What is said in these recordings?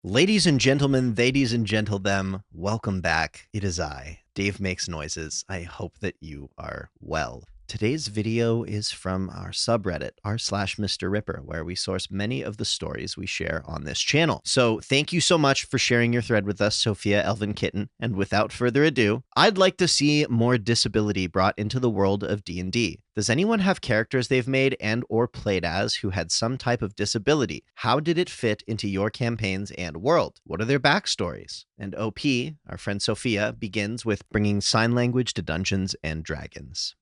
Ladies and gentlemen, thadies and gentledem, welcome back. It is I, Dave Makes Noises. I hope that you are well. Today's video is from our subreddit, r/MrRipper, where we source many of the stories we share on this channel. So thank you so much for sharing your thread with us, Sophia Elvin Kitten. And without further ado, I'd like to see more disability brought into the world of D&D. Does anyone have characters they've made and or played as who had some type of disability? How did it fit into your campaigns and world? What are their backstories? And OP, our friend Sophia, begins with bringing sign language to Dungeons and Dragons.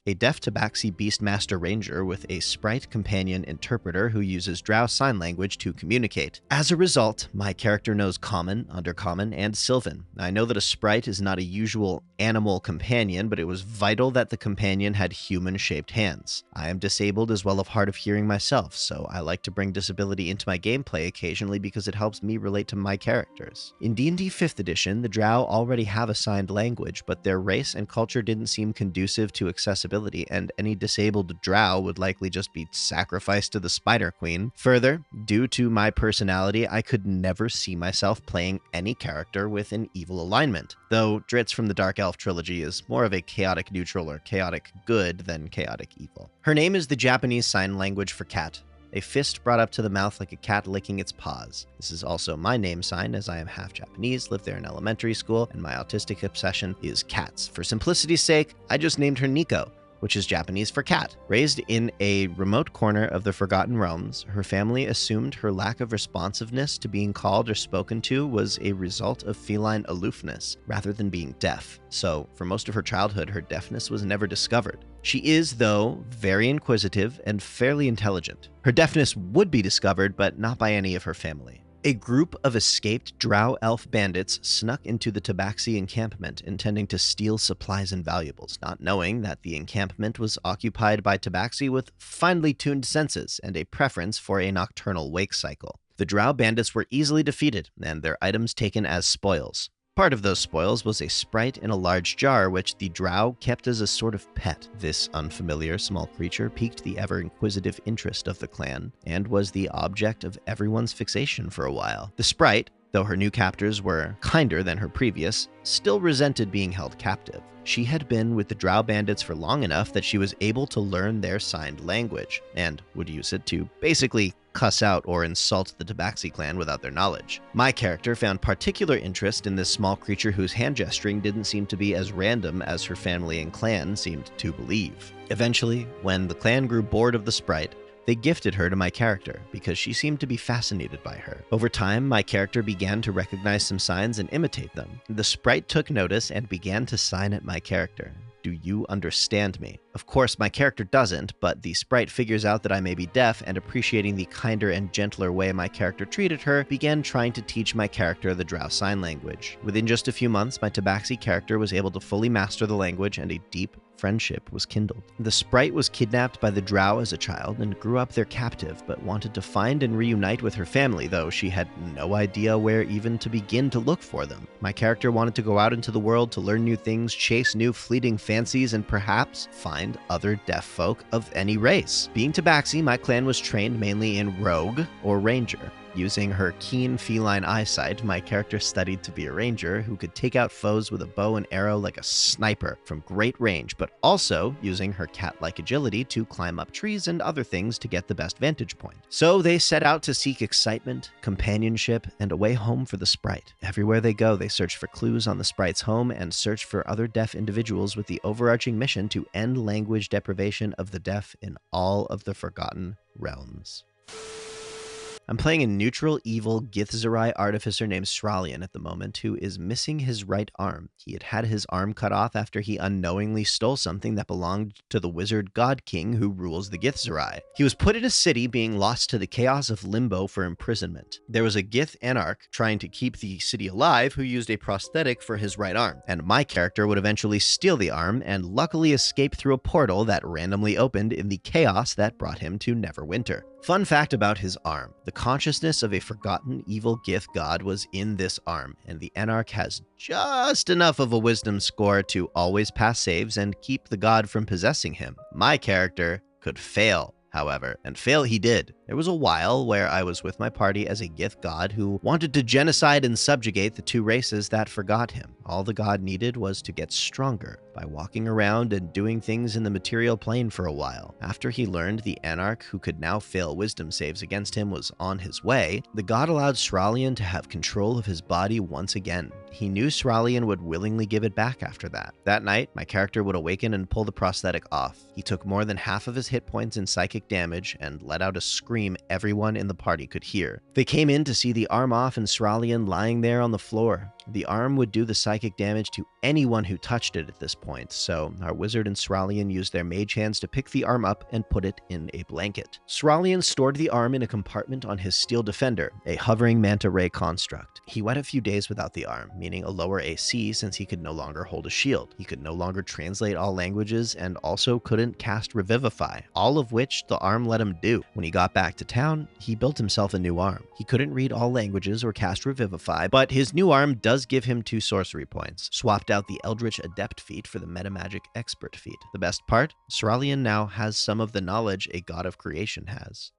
A deaf tabaxi beastmaster ranger with a sprite companion interpreter who uses drow sign language to communicate. As a result, my character knows Common, Undercommon, and Sylvan. I know that a sprite is not a usual animal companion, but it was vital that the companion had human-shaped hands. I am disabled as well of hard of hearing myself, so I like to bring disability into my gameplay occasionally because it helps me relate to my characters. In D&D 5th edition, the drow already have assigned language, but their race and culture didn't seem conducive to accessibility, and any disabled drow would likely just be sacrificed to the Spider Queen. Further, due to my personality, I could never see myself playing any character with an evil alignment, though Dritz from the Dark Elf trilogy is more of a chaotic neutral or chaotic good than chaotic evil. Her name is the Japanese sign language for cat, a fist brought up to the mouth like a cat licking its paws. This is also my name sign, as I am half Japanese, lived there in elementary school, and my autistic obsession is cats. For simplicity's sake, I just named her Nico, which is Japanese for cat. Raised in a remote corner of the Forgotten Realms, her family assumed her lack of responsiveness to being called or spoken to was a result of feline aloofness, rather than being deaf. So, for most of her childhood, her deafness was never discovered. She is, though, very inquisitive and fairly intelligent. Her deafness would be discovered, but not by any of her family. A group of escaped drow elf bandits snuck into the Tabaxi encampment, intending to steal supplies and valuables, not knowing that the encampment was occupied by Tabaxi with finely tuned senses and a preference for a nocturnal wake cycle. The drow bandits were easily defeated, and their items taken as spoils. Part of those spoils was a sprite in a large jar, which the drow kept as a sort of pet. This unfamiliar small creature piqued the ever-inquisitive interest of the clan, and was the object of everyone's fixation for a while. The sprite, though her new captors were kinder than her previous, still resented being held captive. She had been with the drow bandits for long enough that she was able to learn their signed language, and would use it to basically cuss out or insult the Tabaxi clan without their knowledge. My character found particular interest in this small creature whose hand gesturing didn't seem to be as random as her family and clan seemed to believe. Eventually, when the clan grew bored of the sprite, they gifted her to my character because she seemed to be fascinated by her. Over time, my character began to recognize some signs and imitate them. The sprite took notice and began to sign at my character. Do you understand me? Of course, my character doesn't, but the sprite figures out that I may be deaf, and appreciating the kinder and gentler way my character treated her, began trying to teach my character the drow sign language. Within just a few months, my Tabaxi character was able to fully master the language, and a deep friendship was kindled. The sprite was kidnapped by the drow as a child and grew up their captive, but wanted to find and reunite with her family, though she had no idea where even to begin to look for them. My character wanted to go out into the world to learn new things, chase new fleeting fancies, and perhaps find other deaf folk of any race. Being Tabaxi, my clan was trained mainly in rogue or ranger. Using her keen feline eyesight, my character studied to be a ranger who could take out foes with a bow and arrow like a sniper from great range, but also using her cat-like agility to climb up trees and other things to get the best vantage point. So they set out to seek excitement, companionship, and a way home for the sprite. Everywhere they go, they search for clues on the sprite's home and search for other deaf individuals with the overarching mission to end language deprivation of the deaf in all of the Forgotten Realms. I'm playing a neutral, evil Githzerai artificer named Sralian at the moment, who is missing his right arm. He had had his arm cut off after he unknowingly stole something that belonged to the wizard god king who rules the Githzerai. He was put in a city, being lost to the chaos of limbo for imprisonment. There was a Gith anarch trying to keep the city alive who used a prosthetic for his right arm, and my character would eventually steal the arm and luckily escape through a portal that randomly opened in the chaos that brought him to Neverwinter. Fun fact about his arm: the consciousness of a forgotten evil Gith god was in this arm, and the Anarch has just enough of a wisdom score to always pass saves and keep the god from possessing him. My character could fail, however, and fail he did. There was a while where I was with my party as a Gith god who wanted to genocide and subjugate the two races that forgot him. All the god needed was to get stronger by walking around and doing things in the material plane for a while. After he learned the Anarch who could now fail wisdom saves against him was on his way, the god allowed Sralian to have control of his body once again. He knew Sralian would willingly give it back after that. That night, my character would awaken and pull the prosthetic off. He took more than half of his hit points in psychic damage and let out a scream everyone in the party could hear. They came in to see the arm off and Sralian lying there on the floor. The arm would do the psychic damage to anyone who touched it at this point, so our wizard and Sralian used their mage hands to pick the arm up and put it in a blanket. Sralian stored the arm in a compartment on his steel defender, a hovering manta ray construct. He went a few days without the arm, meaning a lower AC since he could no longer hold a shield. He could no longer translate all languages and also couldn't cast Revivify, all of which the arm let him do. When he got back to town, he built himself a new arm. He couldn't read all languages or cast Revivify, but his new arm does give him 2 sorcery points. Swapped out the Eldritch Adept feat for the Metamagic Expert feat. The best part? Sralian now has some of the knowledge a god of creation has.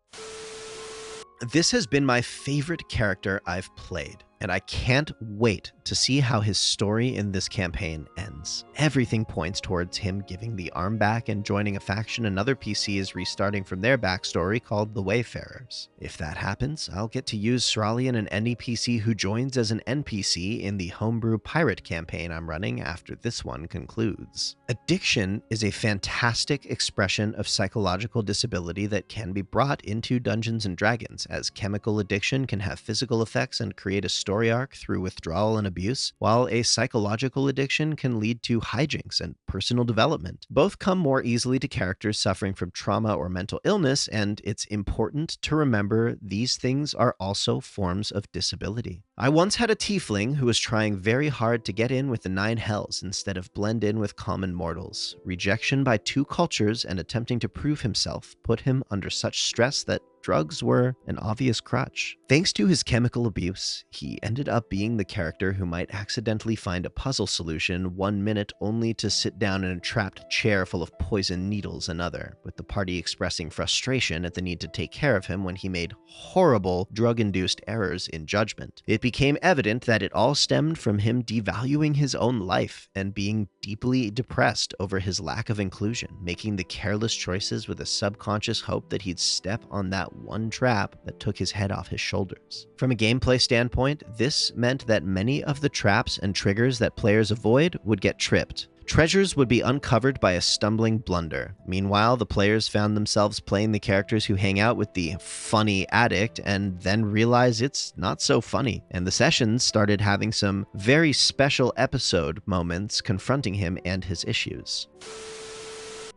This has been my favorite character I've played, and I can't wait to see how his story in this campaign ends. Everything points towards him giving the arm back and joining a faction another PC is restarting from their backstory called the Wayfarers. If that happens, I'll get to use Sralian, an NPC who joins as an NPC in the homebrew pirate campaign I'm running after this one concludes. Addiction is a fantastic expression of psychological disability that can be brought into Dungeons & Dragons, as chemical addiction can have physical effects and create a story arc through withdrawal and abuse, while a psychological addiction can lead to hijinks and personal development. Both come more easily to characters suffering from trauma or mental illness, and it's important to remember these things are also forms of disability. I once had a tiefling who was trying very hard to get in with the 9 hells instead of blend in with common mortals. Rejection by 2 cultures and attempting to prove himself put him under such stress that drugs were an obvious crutch. Thanks to his chemical abuse, he ended up being the character who might accidentally find a puzzle solution 1 minute only to sit down in a trapped chair full of poison needles another, with the party expressing frustration at the need to take care of him when he made horrible drug-induced errors in judgment. It became evident that it all stemmed from him devaluing his own life and being deeply depressed over his lack of inclusion, making the careless choices with a subconscious hope that he'd step on that one trap that took his head off his shoulders. From a gameplay standpoint, this meant that many of the traps and triggers that players avoid would get tripped. Treasures would be uncovered by a stumbling blunder. Meanwhile, the players found themselves playing the characters who hang out with the funny addict and then realize it's not so funny. And the sessions started having some very special episode moments confronting him and his issues.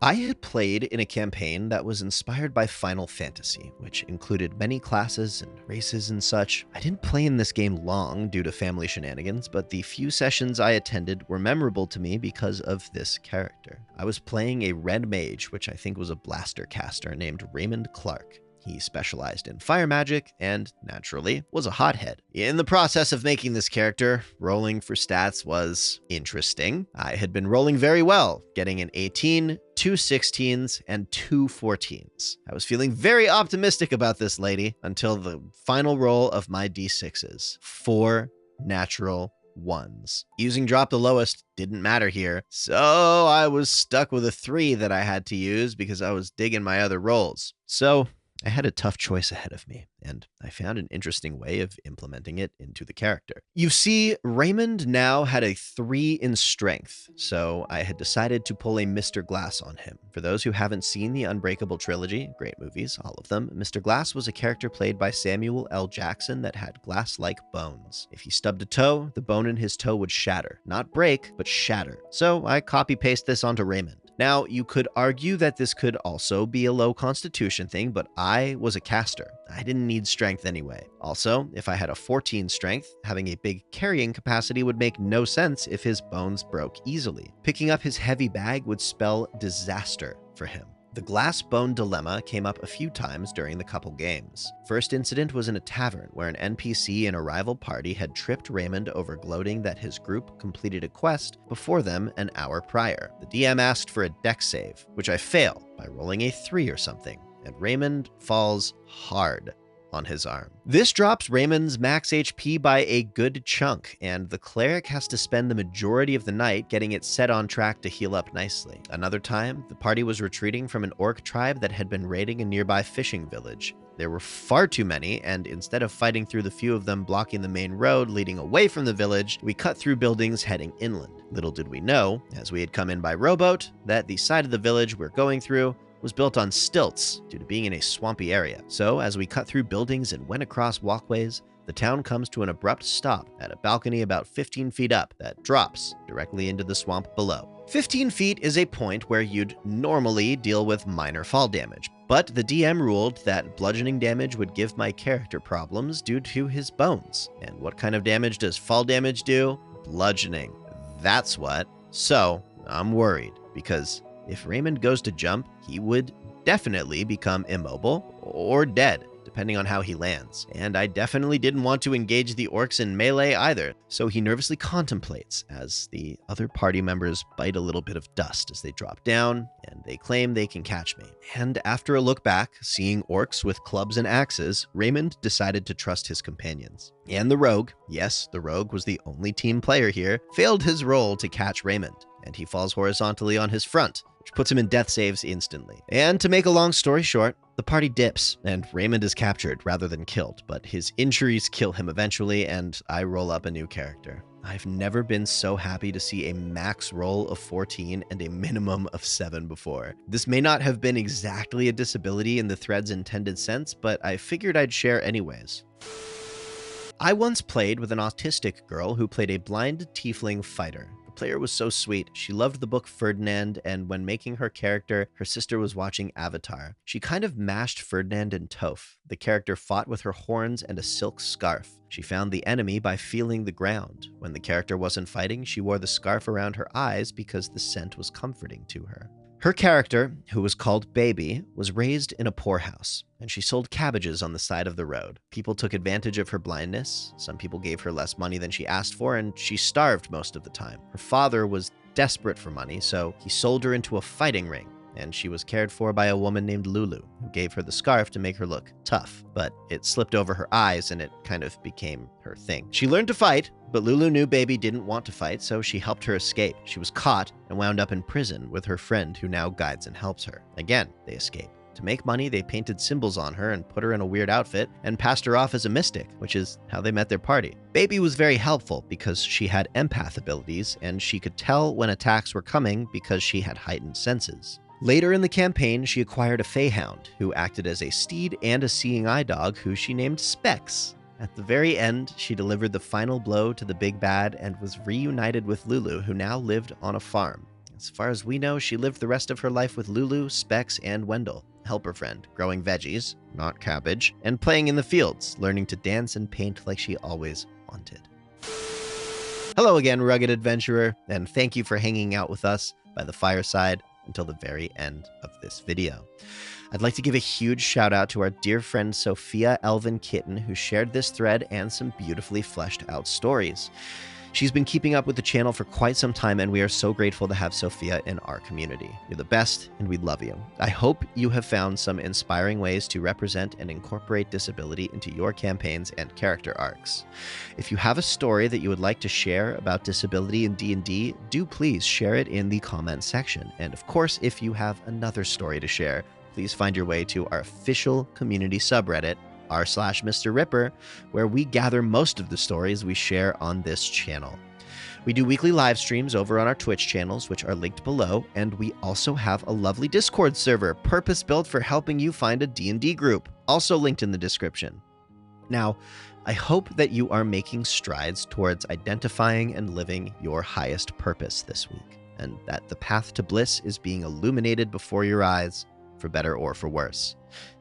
I had played in a campaign that was inspired by Final Fantasy, which included many classes and races and such. I didn't play in this game long due to family shenanigans, but the few sessions I attended were memorable to me because of this character. I was playing a red mage, which I think was a blaster caster, named Raymond Clark. He specialized in fire magic and, naturally, was a hothead. In the process of making this character, rolling for stats was interesting. I had been rolling very well, getting an 18, 2 16s, and 2 14s. I was feeling very optimistic about this lady until the final roll of my d6s. 4 natural 1s. Using drop the lowest didn't matter here, so I was stuck with a 3 that I had to use because I was digging my other rolls. So I had a tough choice ahead of me, and I found an interesting way of implementing it into the character. You see, Raymond now had a 3 in strength, so I had decided to pull a Mr. Glass on him. For those who haven't seen the Unbreakable trilogy, great movies, all of them, Mr. Glass was a character played by Samuel L. Jackson that had glass-like bones. If he stubbed a toe, the bone in his toe would shatter. Not break, but shatter. So I copy-paste this onto Raymond. Now, you could argue that this could also be a low constitution thing, but I was a caster. I didn't need strength anyway. Also, if I had a 14 strength, having a big carrying capacity would make no sense if his bones broke easily. Picking up his heavy bag would spell disaster for him. The glass bone dilemma came up a few times during the couple games. First incident was in a tavern where an NPC in a rival party had tripped Raymond over gloating that his group completed a quest before them an hour prior. The DM asked for a dex save, which I failed by rolling a 3 or something. and Raymond falls hard on his arm. This drops Raymond's max HP by a good chunk, and the cleric has to spend the majority of the night getting it set on track to heal up nicely. Another time, the party was retreating from an orc tribe that had been raiding a nearby fishing village. There were far too many, and instead of fighting through the few of them blocking the main road leading away from the village, we cut through buildings heading inland. Little did we know, as we had come in by rowboat, that the side of the village we're going through was built on stilts due to being in a swampy area. So as we cut through buildings and went across walkways, the town comes to an abrupt stop at a balcony about 15 feet up that drops directly into the swamp below. 15 feet is a point where you'd normally deal with minor fall damage, but the DM ruled that bludgeoning damage would give my character problems due to his bones. And what kind of damage does fall damage do? Bludgeoning. That's what. So I'm worried, because if Raymond goes to jump, he would definitely become immobile or dead, depending on how he lands. And I definitely didn't want to engage the orcs in melee either, so he nervously contemplates as the other party members bite a little bit of dust as they drop down, and they claim they can catch me. And after a look back, seeing orcs with clubs and axes, Raymond decided to trust his companions. And the rogue, yes, the rogue was the only team player here, failed his roll to catch Raymond, and he falls horizontally on his front, which puts him in death saves instantly. And to make a long story short, the party dips, and Raymond is captured rather than killed, but his injuries kill him eventually, and I roll up a new character. I've never been so happy to see a max roll of 14 and a minimum of 7 before. This may not have been exactly a disability in the thread's intended sense, but I figured I'd share anyways. I once played with an autistic girl who played a blind tiefling fighter. The player was so sweet. She loved the book Ferdinand, and when making her character, her sister was watching Avatar. She kind of mashed Ferdinand and Toph. The character fought with her horns and a silk scarf. She found the enemy by feeling the ground. When the character wasn't fighting, she wore the scarf around her eyes because the scent was comforting to her. Her character, who was called Baby, was raised in a poorhouse, and she sold cabbages on the side of the road. People took advantage of her blindness. Some people gave her less money than she asked for, and she starved most of the time. Her father was desperate for money, so he sold her into a fighting ring, and she was cared for by a woman named Lulu, who gave her the scarf to make her look tough. But it slipped over her eyes, and it kind of became her thing. She learned to fight, but Lulu knew Baby didn't want to fight, so she helped her escape. She was caught and wound up in prison with her friend who now guides and helps her. Again, they escape. To make money, they painted symbols on her and put her in a weird outfit and passed her off as a mystic, which is how they met their party. Baby was very helpful because she had empath abilities, and she could tell when attacks were coming because she had heightened senses. Later in the campaign, she acquired a Feyhound, who acted as a steed and a seeing eye dog who she named Specs. At the very end, she delivered the final blow to the big bad and was reunited with Lulu, who now lived on a farm. As far as we know, she lived the rest of her life with Lulu, Specs, and Wendell, helper friend, growing veggies, not cabbage, and playing in the fields, learning to dance and paint like she always wanted. Hello again, rugged adventurer, and thank you for hanging out with us by the fireside until the very end of this video. I'd like to give a huge shout out to our dear friend Sophia Elvin Kitten, who shared this thread and some beautifully fleshed out stories. She's been keeping up with the channel for quite some time, and we are so grateful to have Sophia in our community. You're the best, and we love you. I hope you have found some inspiring ways to represent and incorporate disability into your campaigns and character arcs. If you have a story that you would like to share about disability in D&D, do please share it in the comment section. And of course, if you have another story to share, please find your way to our official community subreddit, r/MrRipper, where we gather most of the stories we share on this channel. We do weekly live streams over on our Twitch channels, which are linked below, and we also have a lovely Discord server, purpose-built for helping you find a D&D group, also linked in the description. Now, I hope that you are making strides towards identifying and living your highest purpose this week, and that the path to bliss is being illuminated before your eyes, for better or for worse.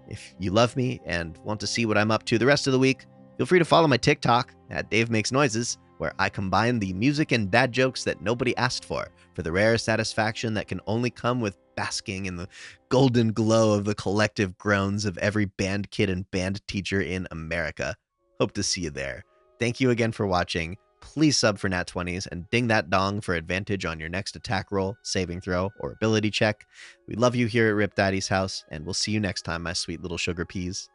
If you love me and want to see what I'm up to the rest of the week, feel free to follow my TikTok at Dave Makes Noises, where I combine the music and dad jokes that nobody asked for the rare satisfaction that can only come with basking in the golden glow of the collective groans of every band kid and band teacher in America. Hope to see you there. Thank you again for watching. Please sub for nat 20s and ding that dong for advantage on your next attack roll, saving throw, or ability check. We love you here at Rip Daddy's house, and we'll see you next time, my sweet little sugar peas.